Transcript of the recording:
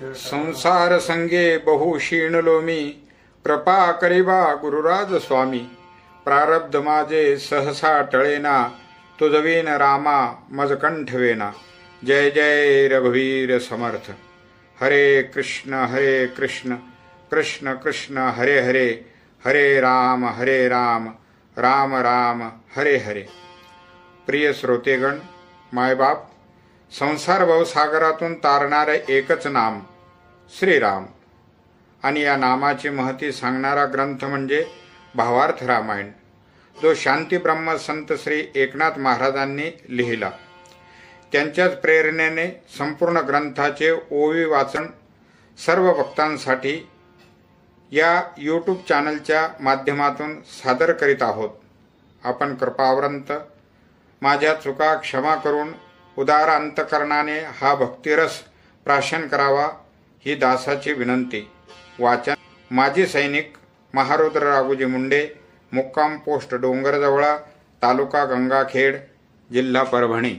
संसार संगे बहु क्षीणलो मी, कृपा करिबा गुरुराज स्वामी। प्रारब्ध माझे सहसा टळेना, तुझवीन रामा मज कंठवेना। जय जय रघुवीर समर्थ। हरे कृष्ण कृष्ण कृष्ण हरे हरे, हरे राम राम राम हरे हरे। प्रिय श्रोतेगण, मायबाप, संसार भवसागरातून तारणारे एकच नाम श्रीराम आणि या नामाची महती सांगणारा ग्रंथ म्हणजे भावार्थ रामायण, जो शांती ब्रह्म संत श्री एकनाथ महाराजांनी लिहिला। त्यांच्याच प्रेरणेने संपूर्ण ग्रंथाचे ओवी वाचन सर्व भक्तांसाठी या यूट्यूब चॅनलच्या माध्यमातून सादर करीत आहोत। आपण कृपावंत, माझ्या चुका क्षमा करून उदार अंतकरणाने हा भक्तिरस प्राशन करावा ही दासाची विनंती। वाचन माजी सैनिक महारुद्र राघोजी मुंडे, मुक्काम पोस्ट डोंगरजवळा, तालुका गंगाखेड, जिल्हा परभणी।